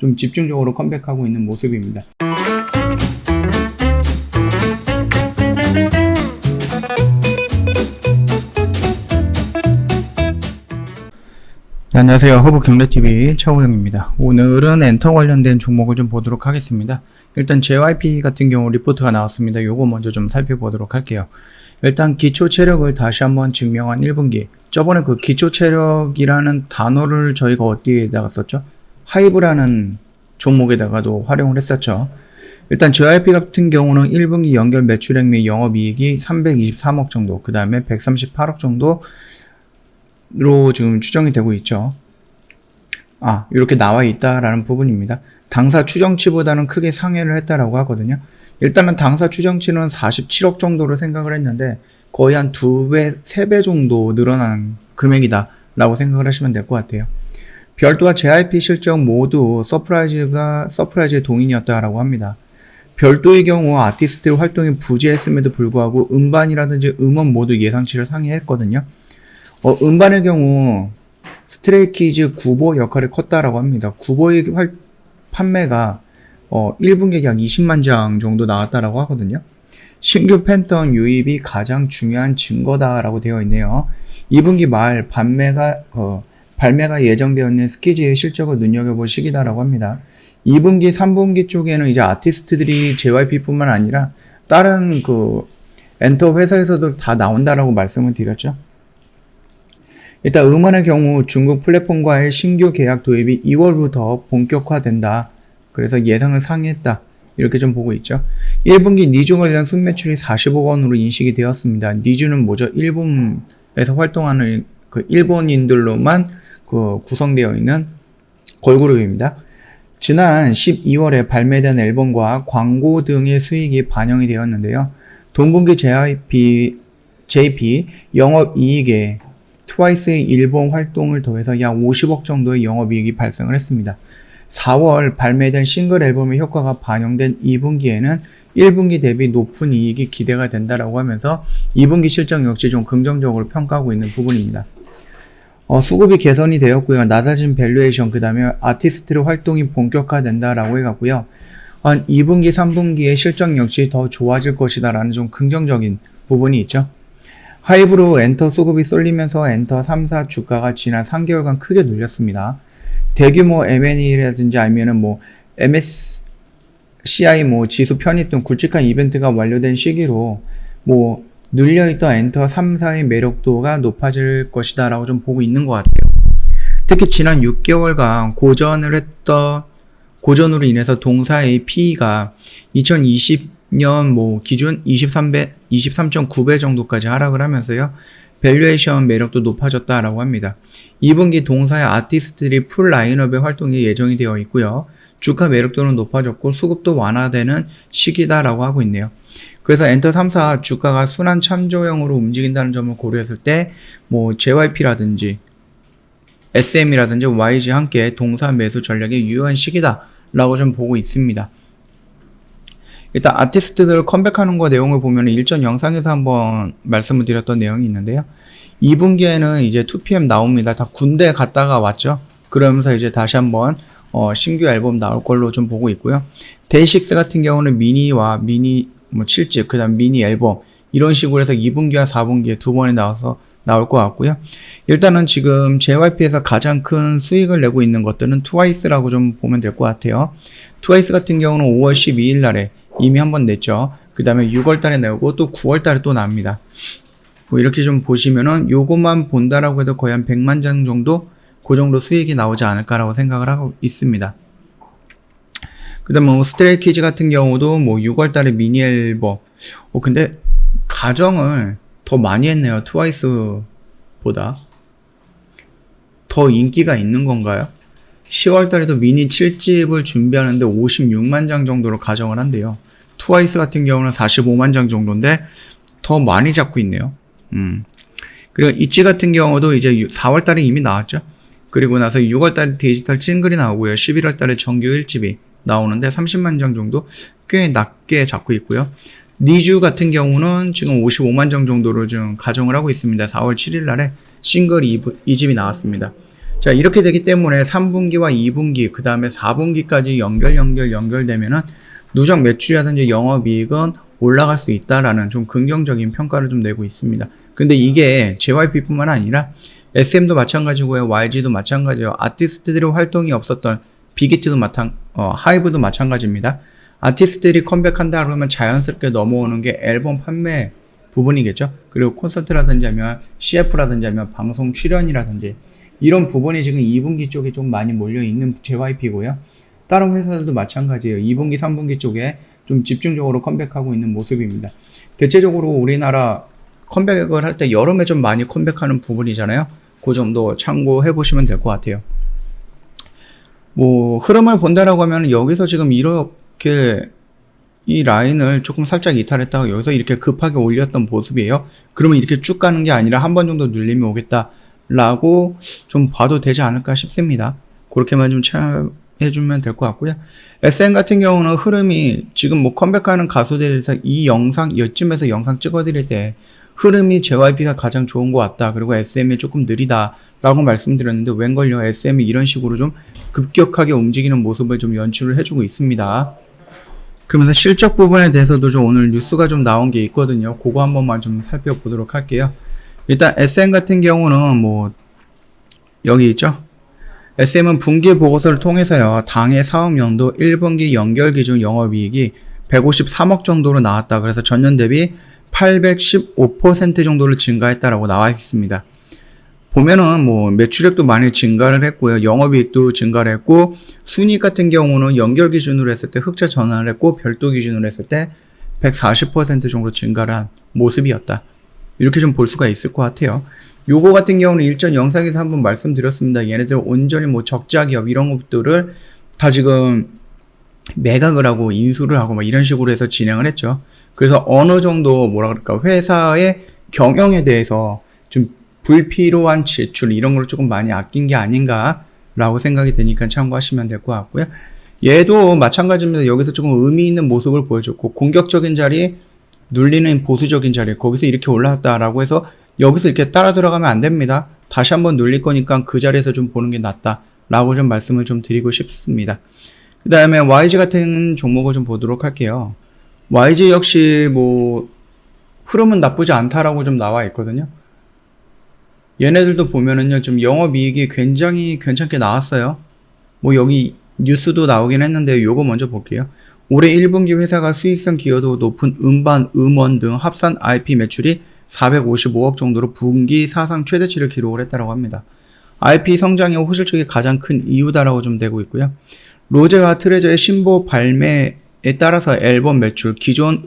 좀 집중적으로 컴백하고 있는 모습입니다. 네, 안녕하세요. 허브경제TV 차호영입니다. 오늘은 엔터 관련된 종목을 좀 보도록 하겠습니다. 일단 JYP 같은 경우 리포트가 나왔습니다. 요거 먼저 좀 살펴보도록 할게요. 일단 기초 체력을 다시 한번 증명한 1분기. 저번에 그 기초 체력이라는 단어를 저희가 어디에다가 썼죠? 하이브라는 종목에다가도 활용을 했었죠. 일단 JYP 같은 경우는 1분기 연결 매출액 및 영업이익이 323억 정도, 그 다음에 138억 정도 로 지금 추정이 되고 있죠. 이렇게 나와 있다라는 부분입니다. 당사 추정치보다는 크게 상회를 했다라고 하거든요. 일단은 당사 추정치는 47억 정도로 생각을 했는데 거의 한 2배, 3배 정도 늘어난 금액이다라고 생각을 하시면 될 것 같아요. 별도와 JYP 실적 모두 서프라이즈의 동인이었다라고 합니다. 별도의 경우 아티스트 활동이 부재했음에도 불구하고 음반이라든지 음원 모두 예상치를 상회했거든요. 음반의 경우 스트레이키즈 구보 역할이 컸다라고 합니다. 구보의 판매가 1분기에 약 20만 장 정도 나왔다라고 하거든요. 신규 팬텀 유입이 가장 중요한 증거다라고 되어 있네요. 2분기 말 발매가 예정되어 있는 스키즈의 실적을 눈여겨볼 시기다라고 합니다. 2분기, 3분기 쪽에는 이제 아티스트들이 JYP뿐만 아니라 다른 엔터 회사에서도 다 나온다라고 말씀을 드렸죠. 일단 음원의 경우 중국 플랫폼과의 신규 계약 도입이 2월부터 본격화된다. 그래서 예상을 상회했다. 이렇게 좀 보고 있죠. 1분기 니주 관련 순매출이 40억 원으로 인식이 되었습니다. 니주는 뭐죠? 일본에서 활동하는 일본인들로만 구성되어 있는 걸그룹입니다. 지난 12월에 발매된 앨범과 광고 등의 수익이 반영이 되었는데요. 동분기 JP 영업이익에 트와이스의 일본 활동을 더해서 약 50억 정도의 영업이익이 발생을 했습니다. 4월 발매된 싱글 앨범의 효과가 반영된 2분기에는 1분기 대비 높은 이익이 기대가 된다라고 하면서 2분기 실적 역시 좀 긍정적으로 평가하고 있는 부분입니다. 수급이 개선이 되었고요. 낮아진 밸류에이션, 그 다음에 아티스트의 활동이 본격화된다라고 해갖고요. 2분기, 3분기의 실적 역시 더 좋아질 것이다라는 좀 긍정적인 부분이 있죠. 하이브로 엔터 수급이 쏠리면서 엔터 3사 주가가 지난 3개월간 크게 눌렸습니다. 대규모 M&A라든지 아니면은 MSCI 지수 편입 등 굵직한 이벤트가 완료된 시기로 눌려있던 엔터 3사의 매력도가 높아질 것이다 라고 좀 보고 있는 것 같아요. 특히 지난 6개월간 고전으로 인해서 동사의 PE가 2020년 기준 23.9배 정도까지 하락을 하면서요. 밸류에이션 매력도 높아졌다라고 합니다. 2분기 동사의 아티스트들이 풀 라인업의 활동이 예정이 되어 있고요. 주가 매력도는 높아졌고 수급도 완화되는 시기다라고 하고 있네요. 그래서 엔터 3사 주가가 순환 참조형으로 움직인다는 점을 고려했을 때 JYP라든지 SM이라든지 YG 함께 동사 매수 전략이 유효한 시기다라고 좀 보고 있습니다. 일단 아티스트들 컴백하는 거 내용을 보면 일전 영상에서 한번 말씀을 드렸던 내용이 있는데요. 2분기에는 이제 2PM 나옵니다. 다 군대 갔다가 왔죠. 그러면서 이제 다시 한번 신규 앨범 나올 걸로 좀 보고 있고요. 데이식스 같은 경우는 미니와 미니 7집, 그 다음 미니 앨범 이런 식으로 해서 2분기와 4분기에 두 번에 나올 것 같고요. 일단은 지금 JYP에서 가장 큰 수익을 내고 있는 것들은 트와이스라고 좀 보면 될 것 같아요. 트와이스 같은 경우는 5월 12일 날에 이미 한번 냈죠. 그 다음에 6월 달에 내고 또 9월 달에 또 납니다. 이렇게 좀 보시면은 요것만 본다라고 해도 거의 한 100만 장 정도? 그 정도 수익이 나오지 않을까라고 생각을 하고 있습니다. 그 다음에 스트레이키즈 같은 경우도 6월 달에 미니 앨범. 근데 가정을 더 많이 했네요. 트와이스보다. 더 인기가 있는 건가요? 10월 달에도 미니 7집을 준비하는데 56만 장 정도로 가정을 한대요. 트와이스 같은 경우는 45만 장 정도인데 더 많이 잡고 있네요. 그리고 있지 같은 경우도 이제 4월 달에 이미 나왔죠. 그리고 나서 6월 달에 디지털 싱글이 나오고요. 11월 달에 정규 1집이 나오는데 30만 장 정도 꽤 낮게 잡고 있고요. 니주 같은 경우는 지금 55만 장 정도로 좀 가정을 하고 있습니다. 4월 7일 날에 싱글 2집이 나왔습니다. 자, 이렇게 되기 때문에 3분기와 2분기, 그 다음에 4분기까지 연결되면은 누적 매출이라든지 영업이익은 올라갈 수 있다라는 좀 긍정적인 평가를 좀 내고 있습니다. 근데 이게 JYP뿐만 아니라 SM도 마찬가지고요, YG도 마찬가지예요. 아티스트들의 활동이 없었던 빅히트도 하이브도 마찬가지입니다. 아티스트들이 컴백한다 그러면 자연스럽게 넘어오는 게 앨범 판매 부분이겠죠. 그리고 콘서트라든지 하면 CF라든지 하면 방송 출연이라든지 이런 부분이 지금 2분기 쪽에 좀 많이 몰려있는 JYP고요. 다른 회사들도 마찬가지예요. 2분기, 3분기 쪽에 좀 집중적으로 컴백하고 있는 모습입니다. 대체적으로 우리나라 컴백을 할 때 여름에 좀 많이 컴백하는 부분이잖아요. 그 정도 참고해 보시면 될 것 같아요. 뭐 흐름을 본다라고 하면 여기서 지금 이렇게 이 라인을 조금 살짝 이탈했다가 여기서 이렇게 급하게 올렸던 모습이에요. 그러면 이렇게 쭉 가는 게 아니라 한 번 정도 눌림이 오겠다라고 좀 봐도 되지 않을까 싶습니다. 그렇게만 좀 해주면 될 것 같고요. SM 같은 경우는 흐름이 지금 뭐 컴백하는 가수들에서 이 영상, 이쯤에서 영상 찍어드릴 때 흐름이 JYP가 가장 좋은 것 같다. 그리고 SM이 조금 느리다. 라고 말씀드렸는데 웬걸요? SM이 이런 식으로 좀 급격하게 움직이는 모습을 좀 연출을 해주고 있습니다. 그러면서 실적 부분에 대해서도 좀 오늘 뉴스가 좀 나온 게 있거든요. 그거 한 번만 좀 살펴보도록 할게요. 일단 SM 같은 경우는 뭐 여기 있죠? SM은 분기 보고서를 통해서요, 당해 사업연도 1분기 연결 기준 영업이익이 153억 정도로 나왔다. 그래서 전년 대비 815% 정도를 증가했다라고 나와 있습니다. 보면은 뭐 매출액도 많이 증가를 했고요. 영업이익도 증가를 했고, 순이익 같은 경우는 연결 기준으로 했을 때 흑자 전환을 했고, 별도 기준으로 했을 때 140% 정도 증가를 한 모습이었다. 이렇게 좀 볼 수가 있을 것 같아요. 요거 같은 경우는 일전 영상에서 한번 말씀드렸습니다. 얘네들 온전히 뭐 적자 기업 이런 것들을 다 지금 매각을 하고 인수를 하고 막 이런 식으로 해서 진행을 했죠. 그래서 어느 정도 뭐라 그럴까, 회사의 경영에 대해서 좀 불필요한 지출 이런 걸 조금 많이 아낀 게 아닌가 라고 생각이 되니까 참고하시면 될 것 같고요. 얘도 마찬가지입니다. 여기서 조금 의미 있는 모습을 보여줬고, 공격적인 자리, 눌리는 보수적인 자리, 거기서 이렇게 올라왔다라고 해서 여기서 이렇게 따라 들어가면 안 됩니다. 다시 한번 눌릴 거니까 그 자리에서 좀 보는 게 낫다 라고 좀 말씀을 좀 드리고 싶습니다. 그 다음에 YG 같은 종목을 좀 보도록 할게요. YG 역시 뭐 흐름은 나쁘지 않다라고 좀 나와 있거든요. 얘네들도 보면은요, 좀 영업이익이 굉장히 괜찮게 나왔어요. 뭐 여기 뉴스도 나오긴 했는데 요거 먼저 볼게요. 올해 1분기 회사가 수익성 기여도 높은 음반, 음원 등 합산 IP 매출이 455억 정도로 분기 사상 최대치를 기록을 했다고 합니다. IP 성장의 호실적이 가장 큰 이유다라고 좀 되고 있고요. 로제와 트레저의 신보 발매에 따라서 앨범 매출, 기존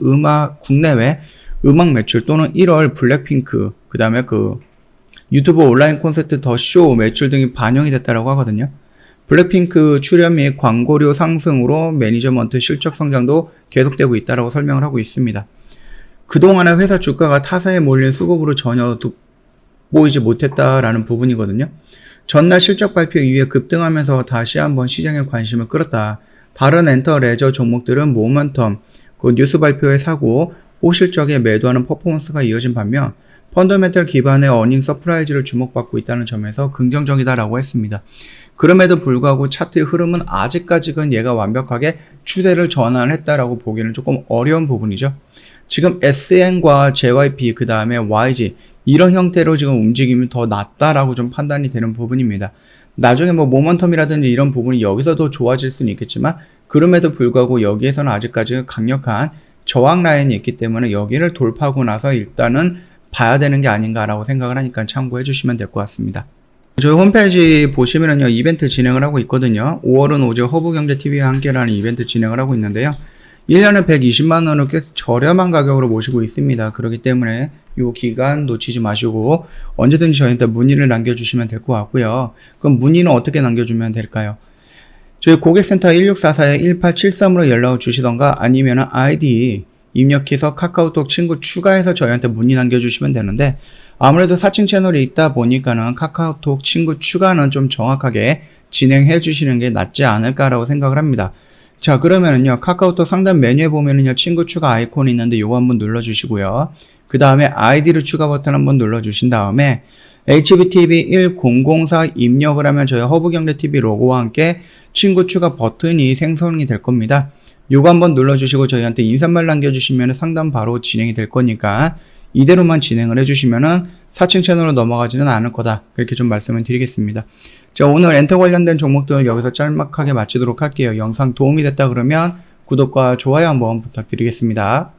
국내외 음악 매출 또는 1월 블랙핑크, 그 다음에 그 유튜브 온라인 콘서트 더 쇼 매출 등이 반영이 됐다고 하거든요. 블랙핑크 출연 및 광고료 상승으로 매니저먼트 실적 성장도 계속되고 있다고 설명을 하고 있습니다. 그동안의 회사 주가가 타사에 몰린 수급으로 전혀 돋보이지 못했다라는 부분이거든요. 전날 실적 발표 이후에 급등하면서 다시 한번 시장의 관심을 끌었다. 다른 엔터 레저 종목들은 모멘텀, 그 뉴스 발표에 사고, 호실적에 매도하는 퍼포먼스가 이어진 반면 펀더멘털 기반의 어닝 서프라이즈를 주목받고 있다는 점에서 긍정적이다라고 했습니다. 그럼에도 불구하고 차트의 흐름은 아직까지는 얘가 완벽하게 추세를 전환했다라고 보기는 조금 어려운 부분이죠. 지금 SN과 JYP 그 다음에 YG 이런 형태로 지금 움직임이 더 낫다라고 좀 판단이 되는 부분입니다. 나중에 뭐 모멘텀이라든지 이런 부분이 여기서도 좋아질 수는 있겠지만 그럼에도 불구하고 여기에서는 아직까지 강력한 저항 라인이 있기 때문에 여기를 돌파하고 나서 일단은 봐야 되는 게 아닌가라고 생각을 하니까 참고해 주시면 될 것 같습니다. 저희 홈페이지 보시면은요, 이벤트 진행을 하고 있거든요. 5월은 오직 허브경제TV와 함께라는 이벤트 진행을 하고 있는데요. 1년에 120만원을 꽤 저렴한 가격으로 모시고 있습니다. 그렇기 때문에 이 기간 놓치지 마시고 언제든지 저희한테 문의를 남겨주시면 될 것 같고요. 그럼 문의는 어떻게 남겨주면 될까요? 저희 고객센터 1644-1873으로 연락을 주시던가 아니면 아이디 입력해서 카카오톡 친구 추가해서 저희한테 문의 남겨주시면 되는데, 아무래도 사칭 채널이 있다 보니까는 카카오톡 친구 추가는 좀 정확하게 진행해 주시는 게 낫지 않을까라고 생각을 합니다. 자, 그러면은요, 카카오톡 상단 메뉴에 보면은요, 친구 추가 아이콘이 있는데 요거 한번 눌러주시고요. 그 다음에 아이디를 추가 버튼 한번 눌러주신 다음에 HBTV1004 입력을 하면 저희 허브경제TV 로고와 함께 친구 추가 버튼이 생성이 될 겁니다. 요거 한번 눌러주시고 저희한테 인사말 남겨주시면 상담 바로 진행이 될 거니까 이대로만 진행을 해주시면은 4층 채널로 넘어가지는 않을 거다. 그렇게 좀 말씀을 드리겠습니다. 자, 오늘 엔터 관련된 종목들은 여기서 짤막하게 마치도록 할게요. 영상 도움이 됐다 그러면 구독과 좋아요 한번 부탁드리겠습니다.